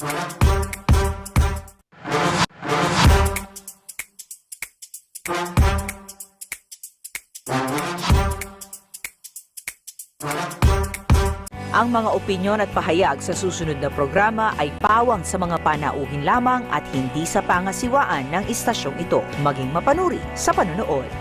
Ang mga opinyon at pahayag sa susunod na programa ay pawang sa mga panauhin lamang at hindi sa pangasiwaan ng istasyong ito. Maging mapanuri sa panonood.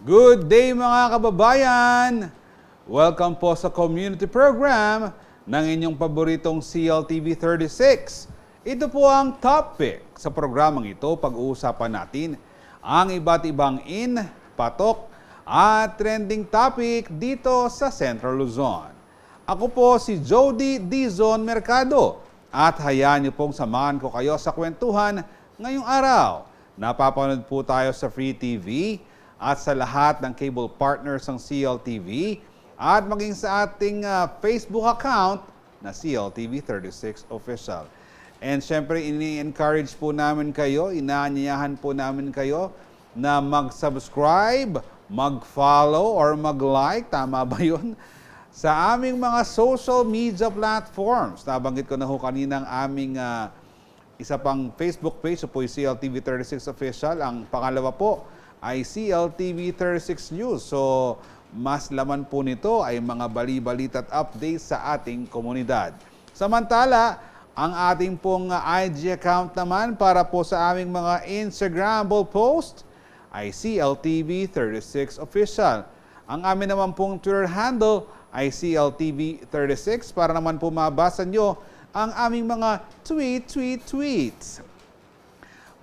Good day mga kababayan! Welcome po sa community program ng inyong paboritong CLTV 36. Ito po ang topic sa programang ito. Pag-uusapan natin ang iba't ibang patok at trending topic dito sa Central Luzon. Ako po si Jody Dizon Mercado at hayaan niyo pong samahan ko kayo sa kwentuhan ngayong araw. Napapanood po tayo sa Free TV at sa lahat ng cable partners ng CLTV at maging sa ating Facebook account na CLTV 36 Official. And syempre, ini-encourage po namin kayo, inaanyayahan po namin kayo na mag-subscribe, mag-follow or mag-like, tama ba yun? Sa aming mga social media platforms. Nabanggit ko na ho kanina ang aming isa pang Facebook page, so po yung CLTV 36 Official. Ang pangalawa po ay CLTV 36 News. So, mas laman po nito ay mga bali-balita at updates sa ating komunidad. Samantala, ang ating pong IG account naman para po sa aming mga Instagrammable post ay CLTV 36 Official. Ang amin naman pong Twitter handle ay CLTV 36 para naman po mabasa nyo ang aming mga tweets.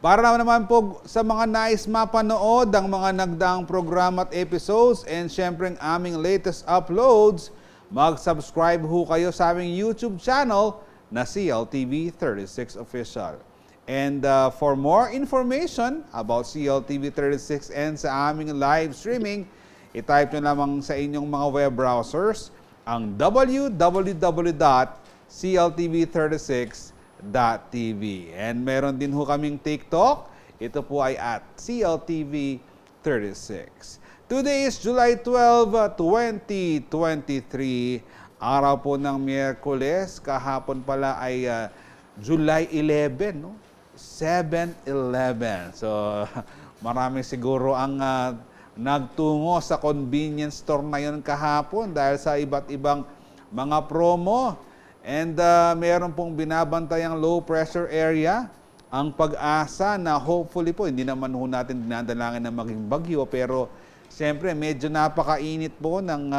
Para naman po sa mga nais mapanood ang mga nagdaang programa at episodes and syempre ang aming latest uploads, mag-subscribe ho kayo sa aming YouTube channel na CLTV 36 Official. And for more information about CLTV 36 and sa aming live streaming, i-type nyo lamang sa inyong mga web browsers ang www.cltv36.tv. And meron din ho kaming TikTok. Ito po ay at CLTV36. Today is July 12, 2023. Araw po ng Miyerkules. Kahapon pala ay July 11, no? 7-11. So, marami siguro ang nagtungo sa convenience store na yun kahapon dahil sa iba't ibang mga promo. And meron pong binabantayang low pressure area, ang Pag-asa na hopefully po, hindi naman ho natin dinadalangin na maging bagyo, pero siyempre medyo napakainit po ng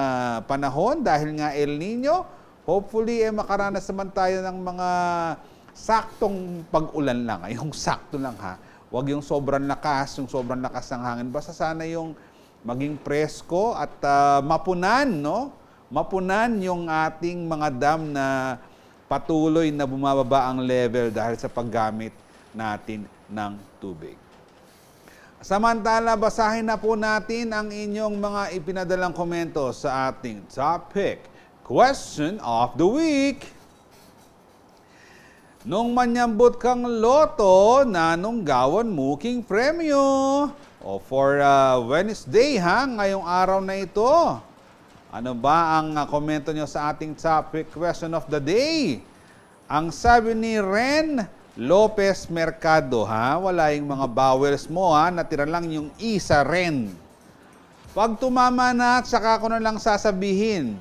panahon dahil nga El Nino. Hopefully makaranas naman tayo ng mga saktong pag-ulan lang, yung sakto lang ha. Huwag yung sobrang lakas ng hangin. Basta sana yung maging presko at mapunan, no? Mapunan yung ating mga dam na patuloy na bumababa ang level dahil sa paggamit natin ng tubig. Samantala, basahin na po natin ang inyong mga ipinadalang komento sa ating topic. Question of the week. Nung manyambot kang loto, nanong gawan mo king premyo? O for Wednesday ha, ngayong araw na ito. Ano ba ang komento nyo sa ating topic question of the day? Ang sabi ni Ren Lopez Mercado, ha? Wala yung mga vowels mo, ha? Natira lang yung isa, Ren. Pag tumama na, saka ko na lang sasabihin.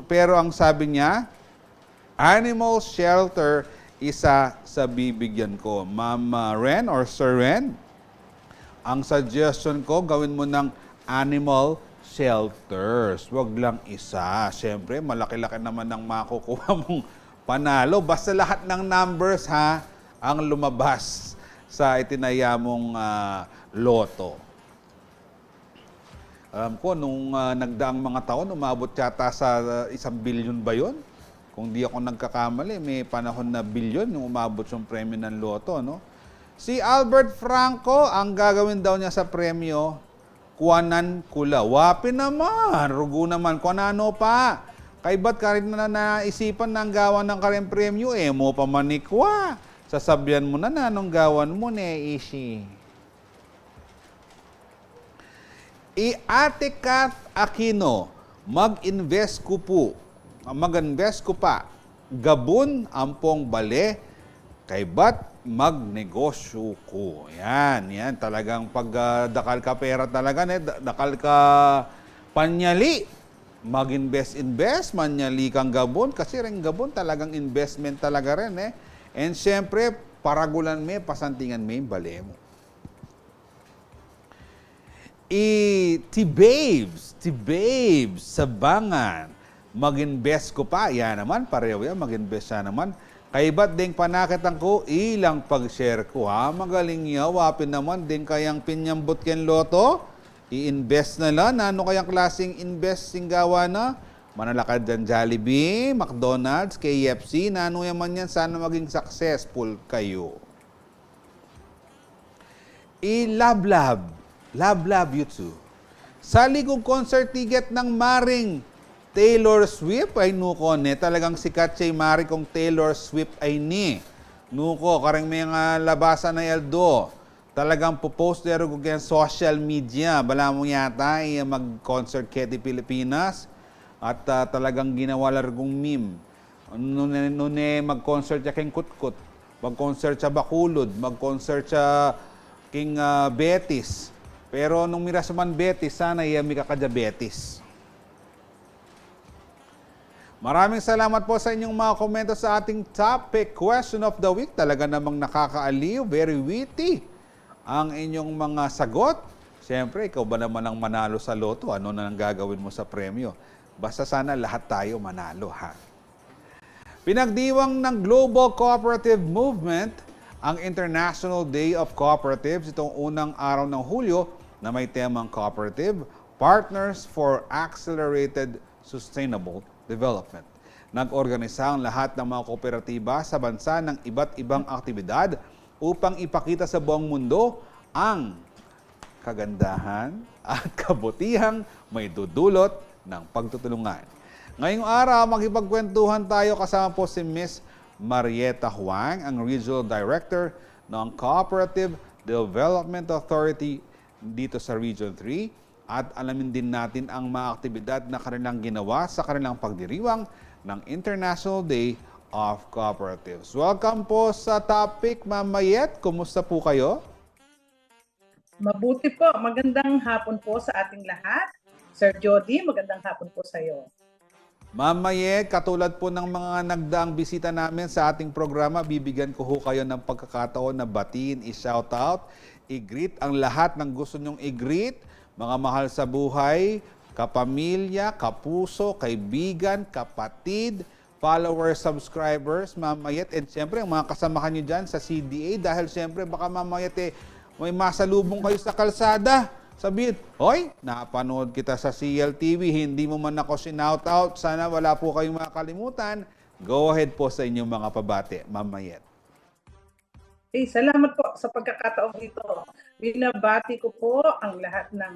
Pero ang sabi niya, animal shelter, isa sa bibigyan ko. Ma'am Ren or Sir Ren, ang suggestion ko, gawin mo ng animal shelters. Wag lang isa. Siyempre, malaki-laki naman ang makukuha mong panalo. Basta lahat ng numbers ha, ang lumabas sa itinaya mong loto. Alam ko, nung nagdaang mga taon, umabot yata sa 1 billion ba yun? Kung di ako nagkakamali, may panahon na billion yung umabot yung premyo ng loto, no? Si Albert Franco, ang gagawin daw niya sa premyo, kuanan kula. Wapi naman, rugo naman, kuanano pa. Kay ba't ka rin na naisipan ng gawan ng karen premyo, mo pa manikwa. Sasabihan mo na anong gawan mo, Ishi. Ate Kat Aquino, mag-invest ko pa. Gabon ampong bale, kay ba't magnegosyo ko. Yan. Talagang pag dakal ka pera talaga, dakal ka panyali. Mag-invest, manyali kang Gabon. Kasi rin Gabon talagang investment talaga rin. And syempre, paragulan mo, pasantingan mo yung bale mo. T-Babes, Sabangan, mag-invest ko pa. Yan naman, pareho yan, mag-invest siya naman. Kay ba't din panakitan ko, ilang pag-share ko ha. Magaling niya, wapin naman din kayang pinyambot ken loto. I-invest na lang. Ano kayang klaseng investing gawa na? Manalakad dyan Jollibee, McDonald's, KFC. Nano yaman yan, sana maging successful kayo. Love you too. Sali kong concert ticket ng Maring Taylor Swift ay nuko ne. Talagang sikat siya Mari kong Taylor Swift ay ni. Nuko, karang may nga labasan na Eldo. Talagang popost dero ko kaya social media. Bala mo yata ay mag-concert keti Pilipinas. At talagang ginawa largong meme. Noon mag-concert siya king Kutkut. Mag-concert siya Bakulod. Mag-concert siya king Betis. Pero nung miras man Betis, sana iyami ka ka-diabetes. Maraming salamat po sa inyong mga komento sa ating topic question of the week. Talaga namang nakakaaliw, very witty ang inyong mga sagot. Siyempre, ikaw ba naman ang manalo sa loto? Ano na ang gagawin mo sa premyo? Basta sana lahat tayo manalo, ha? Pinagdiwang ng Global Cooperative Movement ang International Day of Cooperatives itong unang araw ng Hulyo na may temang Cooperative Partners for Accelerated Sustainable Development. Nag-organisa ang lahat ng mga kooperatiba sa bansa ng iba't ibang aktibidad upang ipakita sa buong mundo ang kagandahan at kabutihang may dudulot ng pagtutulungan. Ngayong araw, makipagkwentuhan tayo kasama po si Miss Marieta Huang, ang Regional Director ng Cooperative Development Authority dito sa Region 3, at alamin din natin ang mga aktibidad na kanilang ginawa sa kanilang pagdiriwang ng International Day of Cooperatives. Welcome po sa topic, Ma'am Mayet. Kumusta po kayo? Mabuti po. Magandang hapon po sa ating lahat. Sir Jody, magandang hapon po sa iyo. Ma'am Mayet, katulad po ng mga nagdaang bisita namin sa ating programa, bibigyan ko ho kayo ng pagkakataon na batiin, i-shoutout, i-greet ang lahat ng gusto nyong i-greet, mga mahal sa buhay, kapamilya, kapuso, kaibigan, kapatid, followers, subscribers, Ma'am Mayet, and siyempre ang mga kasamahan nyo dyan sa CDA, dahil siyempre baka Ma'am Mayet may masalubong kayo sa kalsada. Sabihin, hoy, napanood kita sa CLTV, hindi mo man ako sinout-out, sana wala po kayong makakalimutan. Go ahead po sa inyong mga pabati, Ma'am Mayet. Salamat po sa pagkakataong ito. Binabati ko po ang lahat ng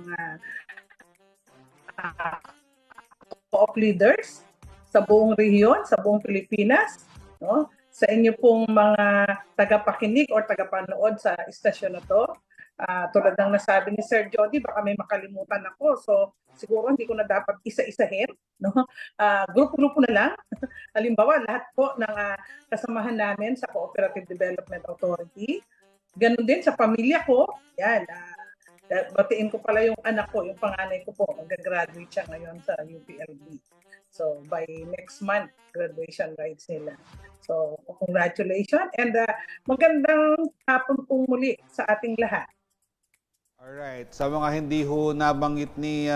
co-op leaders sa buong rehiyon, sa buong Pilipinas, no? Sa inyo pong mga tagapakinig o tagapanood sa istasyon na to. Tulad ng nasabi ni Sir Jody, baka may makalimutan ako. So, siguro hindi ko na dapat isa-isahin. No? Grupo-grupo na lang. Halimbawa, lahat po ng kasamahan namin sa Cooperative Development Authority. Ganon din sa pamilya ko. Yan. Batiin ko pala yung anak ko, yung panganay ko po. Mag-graduate siya ngayon sa UPLB. So, by next month, graduation rites nila. So, congratulations. And magandang hapon pong muli sa ating lahat. Alright, sa mga hindi ho nabanggit ni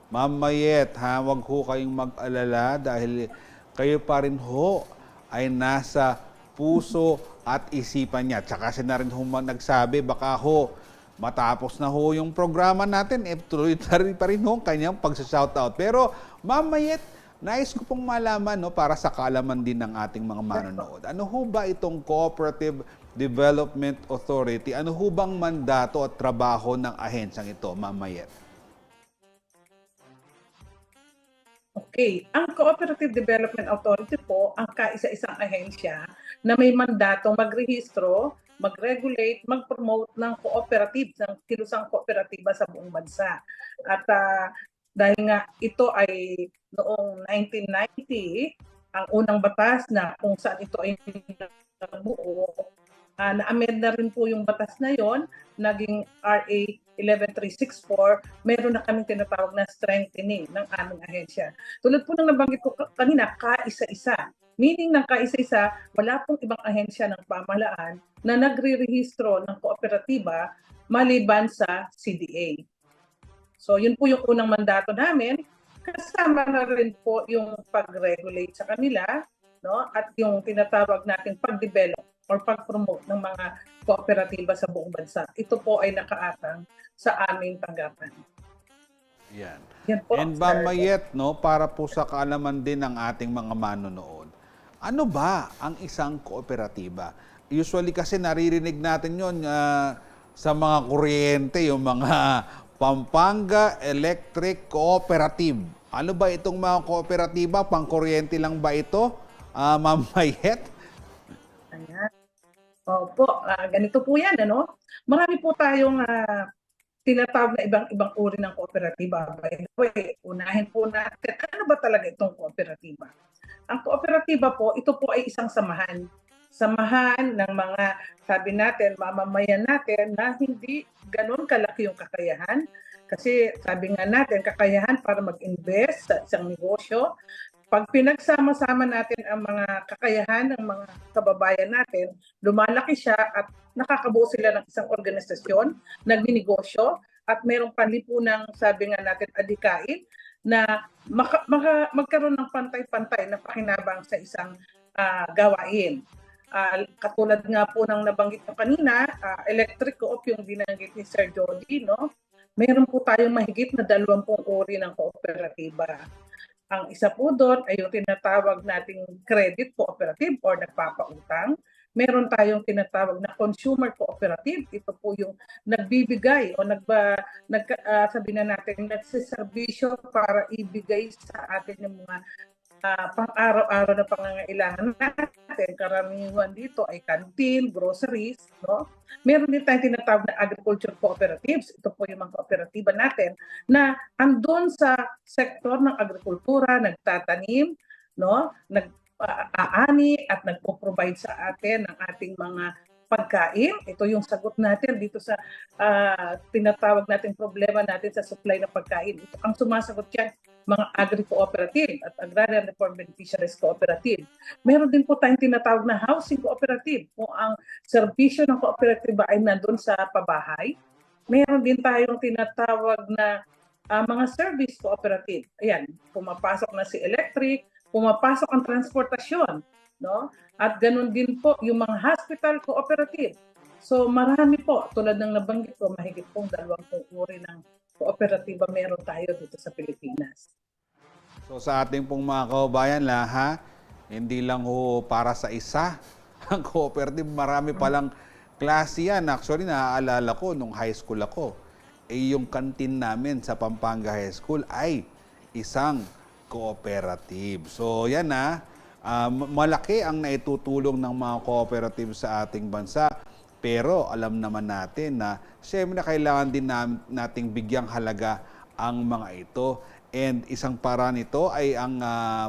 Ma'am Mayet, wag ho kayong mag-alala dahil kayo pa rin ho ay nasa puso at isipan niya. Tsaka siya na rin ho nagsabi, baka ho matapos na ho yung programa natin, tuloy pa rin ho kanyang pagsa-shoutout. Pero Ma'am Mayet, nais ko pong malaman para sa kaalaman din ng ating mga manonood. Ano ho ba itong Cooperative Development Authority? Ano ho bang mandato at trabaho ng ahensyang ito, Ma'am Mayet? Okay, ang Cooperative Development Authority po ang kaisa-isang ahensya na may mandatong magrehistro, mag-regulate, mag-promote ng cooperative, ng kilusang kooperatiba sa buong bansa. At dahil nga ito ay noong 1990, ang unang batas na kung saan ito ay nabuo, na-amend na rin po yung batas na yon, naging RA 11364, meron na kaming tinatawag na strengthening ng aming ahensya. Tulad po ng nabanggit ko kanina, kaisa-isa. Meaning ng kaisa-isa, wala pong ibang ahensya ng pamahalaan na nagre-rehistro ng kooperatiba maliban sa CDA. So yun po yung unang mandato namin. Kasama na rin po yung pag-regulate sa kanila, no? At yung tinatawag nating pag-develop or pag-promote ng mga kooperatiba sa buong bansa. Ito po ay nakaatang sa aming tanggapan. Yan. Yan po, And Ma'am Mayet, no, para po sa kaalaman din ng ating mga manonood, ano ba ang isang kooperatiba? Usually kasi naririnig natin yon sa mga kuryente, yung mga Pampanga Electric Cooperative. Ano ba itong mga kooperatiba? Pangkuryente lang ba ito, Ma'am Mayet? Ayan. Opo, ganito po yan, ano? Marami po tayong tinatawag na ibang uri ng kooperatiba. By the way, unahin po natin, ano ba talaga itong kooperatiba? Ang kooperatiba po, ito po ay isang samahan. Samahan ng mga, sabi natin, mamamayan natin na hindi ganun kalaki yung kakayahan. Kasi sabi nga natin, kakayahan para mag-invest sa isang negosyo. Pag pinagsama-sama natin ang mga kakayahan ng mga kababayan natin, lumalaki siya at nakakabuo sila ng isang organisasyon, nagninegosyo, at mayroong panlipunang, sabi nga natin, adikain, na magkaroon ng pantay-pantay na pakinabang sa isang gawain. Katulad nga po ng nabanggit ko kanina, electric co-op yung binanggit ni Sir Jody, no? Meron po tayong mahigit na 20 uri ng kooperatiba. Ang isa po doon ay yung tinatawag nating credit cooperative or nagpapautang. Meron tayong tinatawag na consumer cooperative. Ito po yung nagbibigay o sabi na natin, nagsiservisyo para ibigay sa atin yung mga pang-araw-araw na pangangailangan natin. Karamihan dito ay canteen, groceries, no? Meron din tayong tinatawag na agriculture cooperatives. Ito po yung mga kooperatiba natin na andun sa sektor ng agrikultura, nagtatanim, no? Nag-aani at nagpo-provide sa atin ng ating mga pagkain. Ito yung sagot natin dito sa tinatawag natin problema natin sa supply ng pagkain. Ito ang sumasagot yan, mga agri-cooperative at Agrarian Reform Beneficiaries Cooperative. Meron din po tayong tinatawag na housing cooperative. Kung ang serbisyo ng kooperatiba ay nandun sa pabahay, meron din tayong tinatawag na mga service cooperative. Ayan, pumapasok na si electric, pumapasok ang transportasyon, no? At ganun din po yung mga hospital cooperative. So marami po, tulad ng nabanggit ko, mahigit pong 20 uri ng kooperatiba meron tayo dito sa Pilipinas. So sa ating pong mga kababayan hindi lang ho para sa isa ang cooperative, marami palang klase yan. Actually, naaalala ko nung high school ako, yung kantin namin sa Pampanga High School ay isang cooperative. So yan malaki ang naitutulong ng mga cooperative sa ating bansa. Pero alam naman natin na siyempre kailangan din nating bigyang halaga ang mga ito. And isang paraan nito ay ang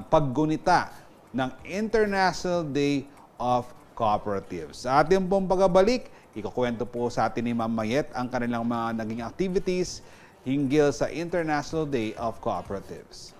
paggunita ng International Day of Cooperatives. Sa ating pong pagbabalik, ikukwento po sa atin ni Ma'am Mayet ang kanilang mga naging activities hinggil sa International Day of Cooperatives.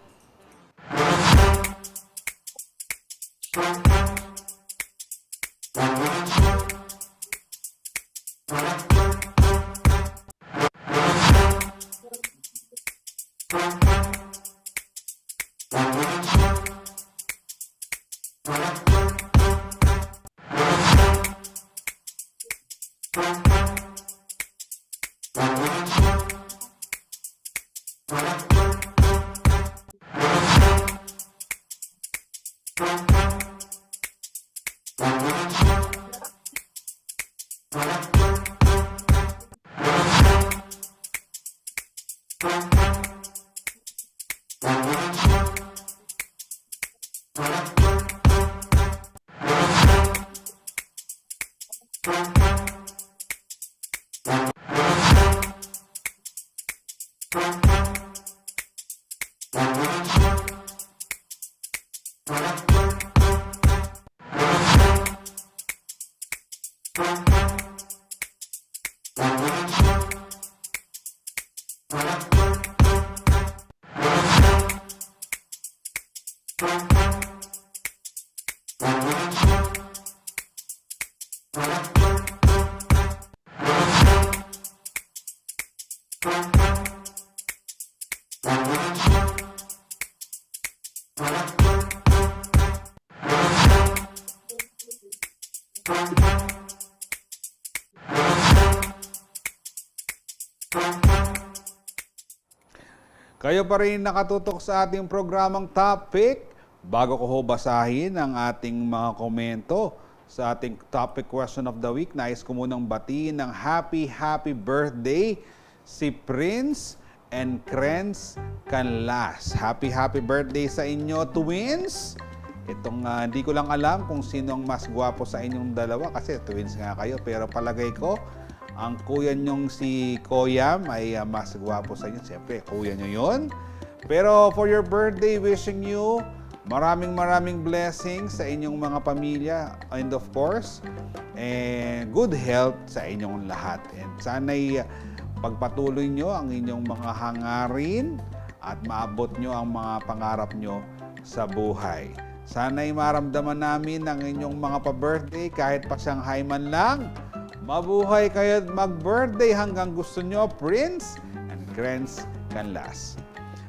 Kayo pa rin nakatutok sa ating programang topic. Bago ko ho basahin ang ating mga komento sa ating topic question of the week, nais ko munang batiin ng happy birthday si Prince and Krenz Canlas. Happy birthday sa inyo, twins! Itong hindi ko lang alam kung sino ang mas gwapo sa inyong dalawa kasi twins nga kayo, pero palagay ko ang kuya nyong si Koyam ay mas gwapo sa inyo. Siyempre, kuya nyo yun. Pero for your birthday, wishing you maraming blessings sa inyong mga pamilya and of course, good health sa inyong lahat. And sana'y pagpatuloy nyo ang inyong mga hangarin at maabot nyo ang mga pangarap nyo sa buhay. Sana'y maramdaman namin ang inyong mga pa-birthday kahit pa Shanghai man lang. Mabuhay kayo at mag-birthday hanggang gusto nyo, Prince and Krenz Canlas.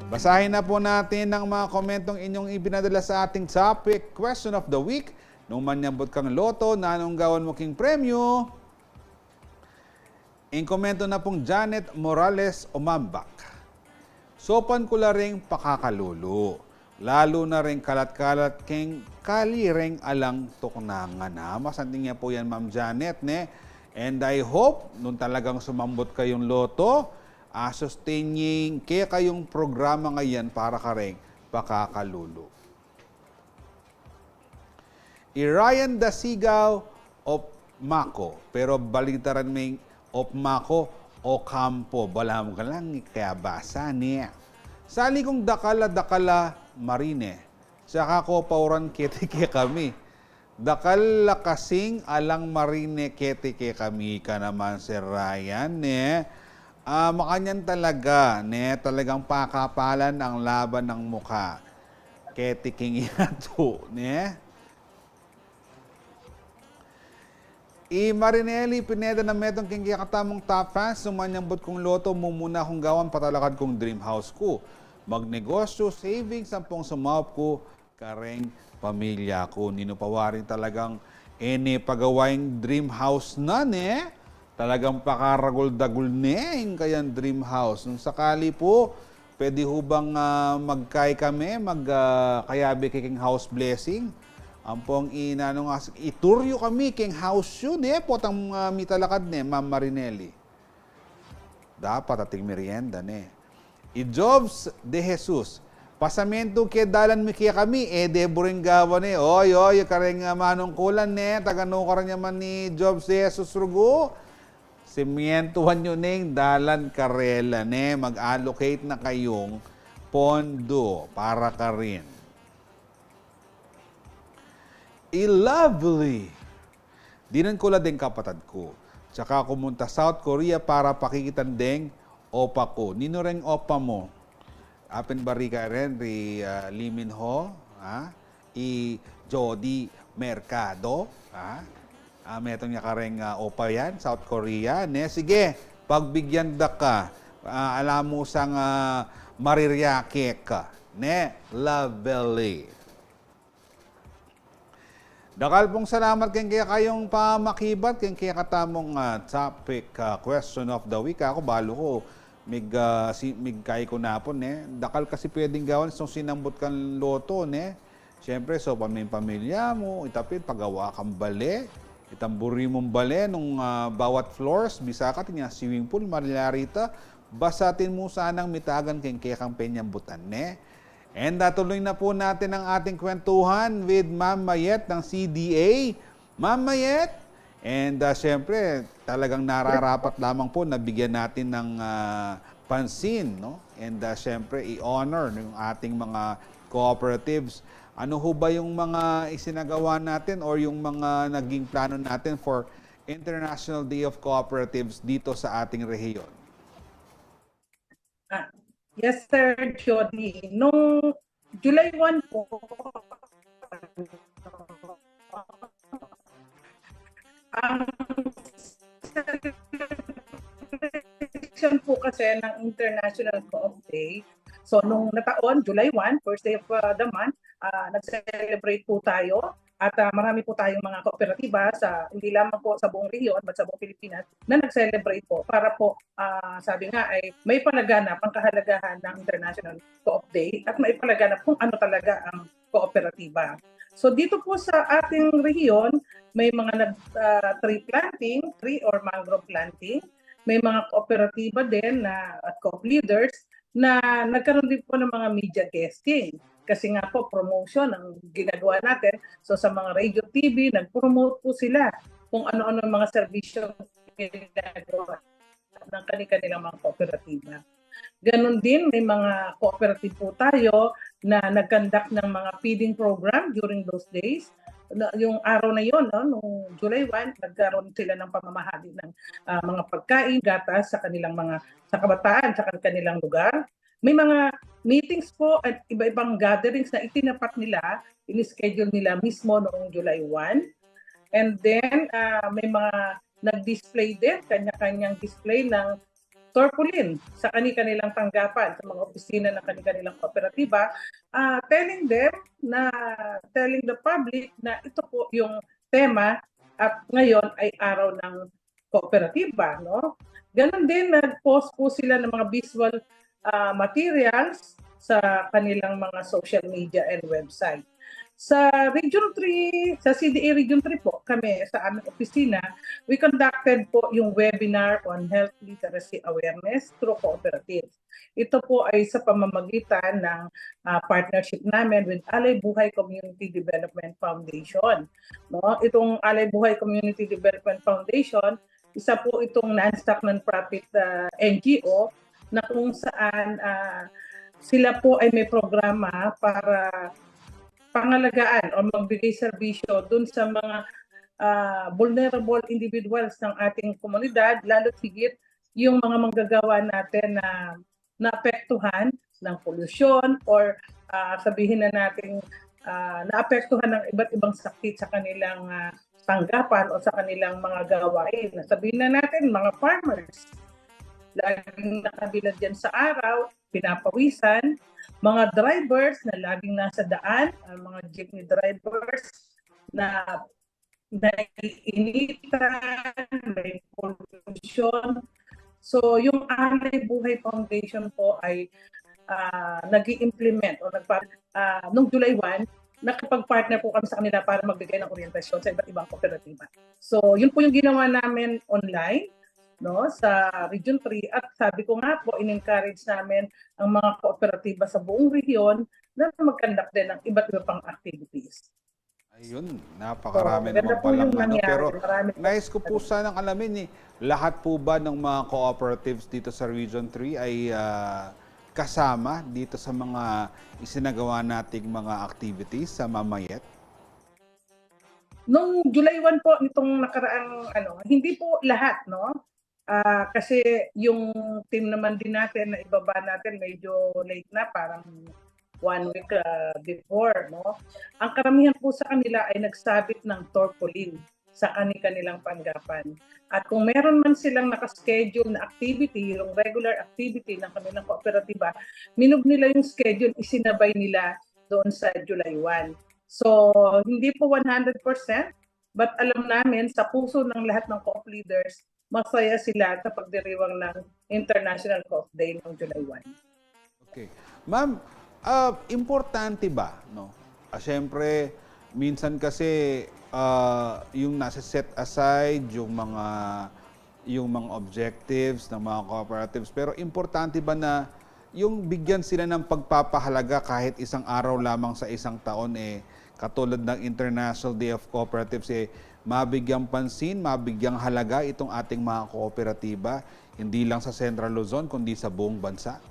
Basahin na po natin ang mga komentong inyong ibinadala sa ating topic, question of the week. Nung manyambot kang loto, na anong gawan mo king premyo? In komento na pong Janet Morales Umambak. Sopan ko la ring pakakalulo. Lalo na rin kalat-kalat king kalireng alang tuknangan. Masanting niya po yan, Ma'am Janet, ne? And I hope, nung talagang sumambot kayong loto, sustaining kaya kayong programa ngayon para ka rin pakakalulo. Ryan Dasigaw of Mako, pero baligtaran may of Mako o Campo. Balam ka lang, kaya basa niya. Sali kong dakala marine, saka ko pauran ketike kami. Dakal kasing alang marine ketike kami ka naman si Ryan, ne? Makanyan talaga, ne? Talagang pakapalan ang laban ng muka. Ketiking yato, ne? Marinelli Pineda na metong king katamong top fans, sumanyambot kong loto mo muna kung gawan patalakad kong dream house ko. Magnegosyo, savings, sampung sumawap ko, kareng pamilya ko. Ninupawarin talagang pagawaing dream house na, ne? Talagang pakaragol-dagol yung kayang dream house. Nung sakali po, pwede hubang magkay kami, magkayabi king house blessing. Ampong ituryo kami king house yun, potang mitalakad, Ma'am Marinelli. Dapat ating merienda, I-Jobs de Jesus. Pasamento ke dalan mi kaya kami, deboring gawa oy, kareng manungkulan, tagano ka rin naman ni Jobs de Jesus rugo. Simientuhan nyo dalan karela, mag-allocate na kayong pondo para ka rin. Lovely. Dinan ko la din kapatid ko. Tsaka kumunta South Korea para pakikitan ding opa ko. Nino ring opa mo? Apen barika rin, Lee Min Ho, Jody Mercado, metong niya ka rin opa yan, South Korea. Sige, pagbigyan da ka, alam mo sang mariryake ka. Lovely. Dakal pong salamat kaya kayong pamakibat, kaya katamong topic question of the week. Ako balo ko, migkay ko na po, Dakal kasi pwedeng gawan so sinambot kang loto, Siyempre, so pamilya mo, itapit, pagawa kang bale, itamburi mong bale nung bawat floors, bisaka niya swimming pool, marilarita, basatin mo sanang mitagan kaya kang penyambutan, And tuloy na po natin ang ating kwentuhan with Ma'am Mayet ng CDA. Ma'am Mayet, and siyempre, talagang nararapat lamang po na bigyan natin ng pansin, And siyempre, i-honor yung ating mga cooperatives. Ano ho ba yung mga isinagawa natin or yung mga naging plano natin for International Day of Cooperatives dito sa ating rehiyon? Ah, yes, Sir Jody. Noong July 1 po, ang celebration po kasi ng International Co-op Day. So, nung nataon, July 1, first day of the month, nag-celebrate po tayo. At marami po tayong mga kooperatiba sa hindi lamang po sa buong rehiyon but sa buong Pilipinas na nag-celebrate po para po sabi nga ay may palaganap ang kahalagahan ng International Co-op Day at may palaganap kung ano talaga ang kooperatiba. So dito po sa ating rehiyon may mga tree planting, tree or mangrove planting, may mga kooperatiba din na at co-op leaders na nagkaroon din po ng mga media guesting. Kasi nga po, promotion ang ginagawa natin. So sa mga radio TV, nag-promote po sila kung ano-ano mga serbisyo ginagawa ng kanilang mga kooperatiba. Ganon din, may mga cooperative po tayo na nag-conduct ng mga feeding program during those days. Yung araw na yon, no, noong July 1, nagkaroon sila ng pamamahagi ng mga pagkain, gatas sa kanilang sa kabataan, sa kanilang lugar. May mga meetings po at iba-ibang gatherings na itinapat nila, in-schedule nila mismo noong July 1. And then, may mga nag-display din, kanya-kanyang display ng tarpaulin sa kanilang tanggapan, sa mga opisina ng kanilang kooperatiba, telling the public na ito po yung tema at ngayon ay araw ng kooperatiba. No? Ganon din, nag-post po sila ng mga visual materials sa kanilang mga social media and website. Sa Region 3, sa CDA Region 3 po, kami sa aming opisina, we conducted po yung webinar on health literacy awareness through cooperatives. Ito po ay sa pamamagitan ng partnership namin with Alay Buhay Community Development Foundation. No? Itong Alay Buhay Community Development Foundation, isa po itong non-stock non-profit NGO na kung saan sila po ay may programa para pangalagaan o magbigay serbisyo dun sa mga vulnerable individuals ng ating komunidad, lalo higit yung mga manggagawa natin na naapektuhan ng polusyon or sabihin na natin naapektuhan ng iba't ibang sakit sa kanilang tanggapan o sa kanilang mga gawain. Sabihin na natin mga farmers, laging nakabilad dyan sa araw, pinapawisan, mga drivers na laging nasa daan, mga jeepney drivers na naiinitan, may pollution. So yung Alay Buhay Foundation po ay nag-i-implement o nung July 1, nakapag-partner po kami sa kanila para magbigay ng orientasyon sa iba't ibang kooperatiba. So yun po yung ginawa namin online, no, sa Region 3 at sabi ko nga po, in-encourage namin ang mga kooperatiba sa buong rehiyon na mag-conduct din ng iba't iba pang activities. Ayun, napakarami naman ganda po palang yung ano. nangyari. Pero Marami- nais ko po sanang alamin, lahat po ba ng mga cooperatives dito sa Region 3 ay kasama dito sa mga isinagawa nating mga activities sa Mamayet? Nung July 1 po, nitong nakaraang hindi po lahat, no? Kasi yung team naman din natin na ibaba natin medyo late na, parang 1 week before, no? Ang karamihan po sa kanila ay nagsabit ng tarpaulin sa kanilang tanggapan. At kung meron man silang nakaschedule na activity, yung regular activity ng kanilang kooperatiba, minug nila yung schedule, isinabay nila doon sa July 1. So, hindi po 100%, but alam namin sa puso ng lahat ng co-op leaders, masaya sila sa pagdiriwang ng International Co-op Day noong July 1. Okay. Ma'am, importante ba, no? Siyempre, minsan kasi yung nasa set aside yung mga objectives ng mga cooperatives, pero importante ba na yung bigyan sila ng pagpapahalaga kahit isang araw lamang sa isang taon, katulad ng International Day of Cooperatives, mabigyang pansin, mabigyang halaga itong ating mga kooperatiba, hindi lang sa Central Luzon, kundi sa buong bansa?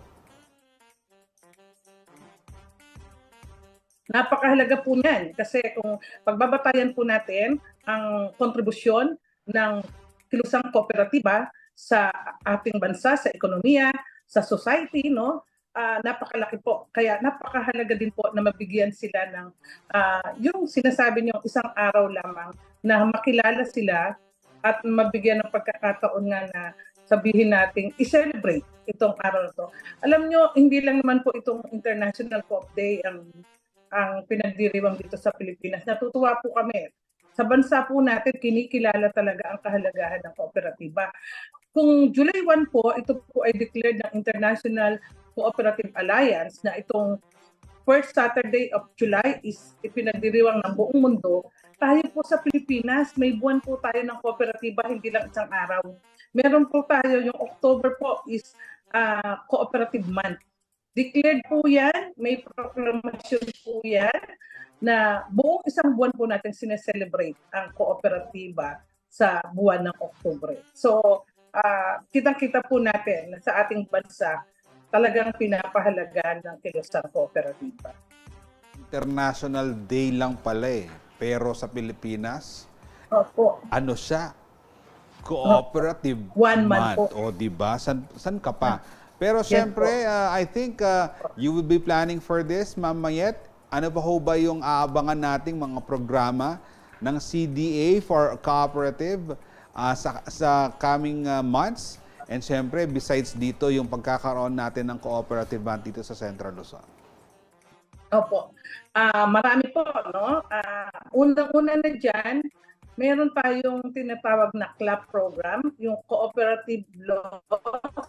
Napakahalaga po niyan kasi kung pagbabatayan po natin ang kontribusyon ng kilusang kooperatiba sa ating bansa, sa ekonomiya, sa society, no? Napakalaki po. Kaya napakahalaga din po na mabigyan sila ng yung sinasabi niyo isang araw lamang na makilala sila at mabigyan ng pagkakataon nga na sabihin nating i-celebrate itong araw na to. Alam nyo, hindi lang naman po itong International Co-op Day ang pinagdiriwang dito sa Pilipinas. Natutuwa po kami. Sa bansa po natin, kinikilala talaga ang kahalagahan ng kooperatiba. Kung July 1 po, ito po ay declared ng International Cooperative Alliance na itong first Saturday of July is ipinagdiriwang ng buong mundo. Tayo po sa Pilipinas, may buwan po tayo ng kooperatiba, hindi lang isang araw. Meron po tayo, yung October po is Cooperative Month. Declared po yan, may proclamation po yan, na buong isang buwan po natin sineselebrate ang kooperatiba sa buwan ng October. So, kitang-kita po natin na sa ating bansa, talagang pinapahalagaan ng kilos ng kooperatiba. International Day lang pala eh. Pero sa Pilipinas, Opo. ano siya? Cooperative One month po. O, diba? San ka pa? Pero siyempre, I think you will be planning for this, Ma'am Mayet. Ano pa ho ba yung aabangan nating mga programa ng CDA for cooperative sa coming months? And siyempre, besides dito, yung pagkakaroon natin ng cooperative bank dito sa Central Luzon. Opo. Marami po, no? Unang-una na dyan, meron tayong tinatawag na CLAP program, yung Cooperative Law program.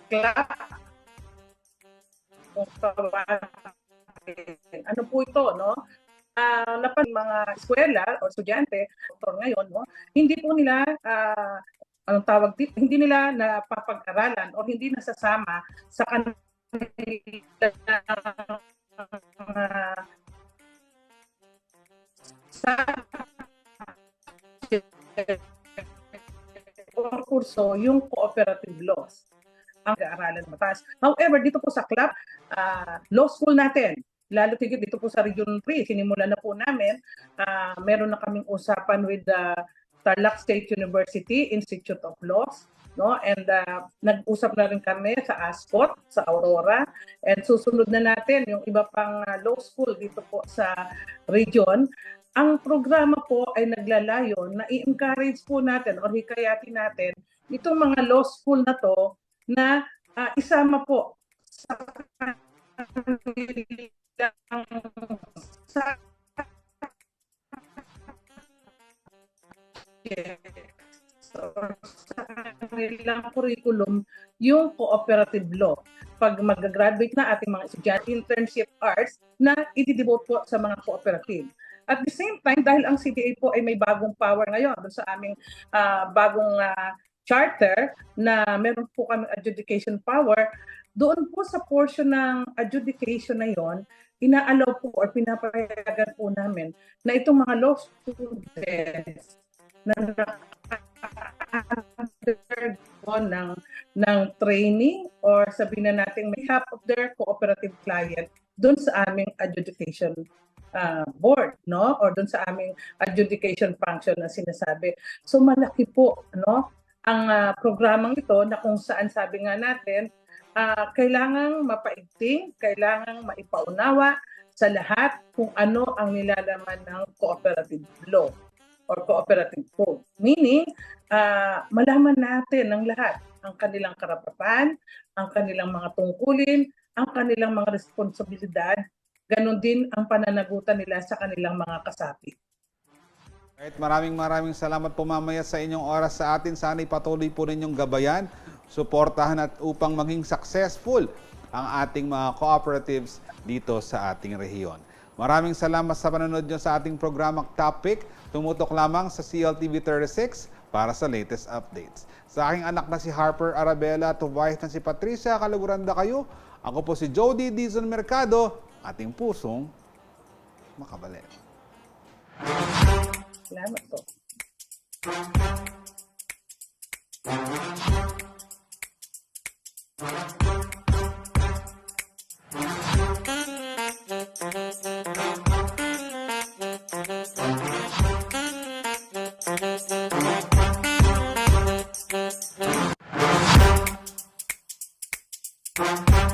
CLAP. Ano po ito, no? Napan mga eskwela o estudyante ngayon, no, hindi po nila anong tawag dito, hindi nila napapag-aralan o hindi nasasama sa kanilang sa kurso yung cooperative laws ang kaaralan mataas. However, dito po sa CLAP, law school natin, lalo tigit dito po sa Region 3, sinimula na po namin, meron na kaming usapan with the Tarlac State University Institute of Laws, no? And nag-usap na rin kami sa ASCOT, sa Aurora, and susunod na natin yung iba pang law school dito po sa region. Ang programa po ay naglalayon na i-encourage po natin o hikayatin natin itong mga law school na to na isama po sa kanilang curriculum yung cooperative law. Pag mag-graduate na ating mga estudyante, internship arts na i-devote po sa mga cooperative. At the same time, dahil ang CDA po ay may bagong power ngayon doon sa aming bagong charter na meron po kami adjudication power, doon po sa portion ng adjudication na yon, inaalaw po or pinapayagan po namin na itong mga law students na naka-undergo ng training or sabihin na natin may half of their cooperative client doon sa aming adjudication board, no? Or doon sa aming adjudication function na sinasabi. So malaki po, no? Ang programang ito na kung saan sabi nga natin, kailangang mapaigting, kailangang maipaunawa sa lahat kung ano ang nilalaman ng cooperative law or cooperative code. Meaning, malaman natin ng lahat ang kanilang karapatan, ang kanilang mga tungkulin, ang kanilang mga responsibilidad, ganon din ang pananagutan nila sa kanilang mga kasapi. Right, maraming salamat po mamaya sa inyong oras sa atin. Sana'y patuloy po ninyong gabayan, suportahan at upang maging successful ang ating mga cooperatives dito sa ating rehiyon. Maraming salamat sa panonood nyo sa ating programang Topic. Tumutok lamang sa CLTV 36 para sa latest updates. Sa aking anak na si Harper Arabella, to wife na si Patricia Calaguranda kayo. Ako po si Jody Dizon Mercado, ating pusong makabalik. Salamat po.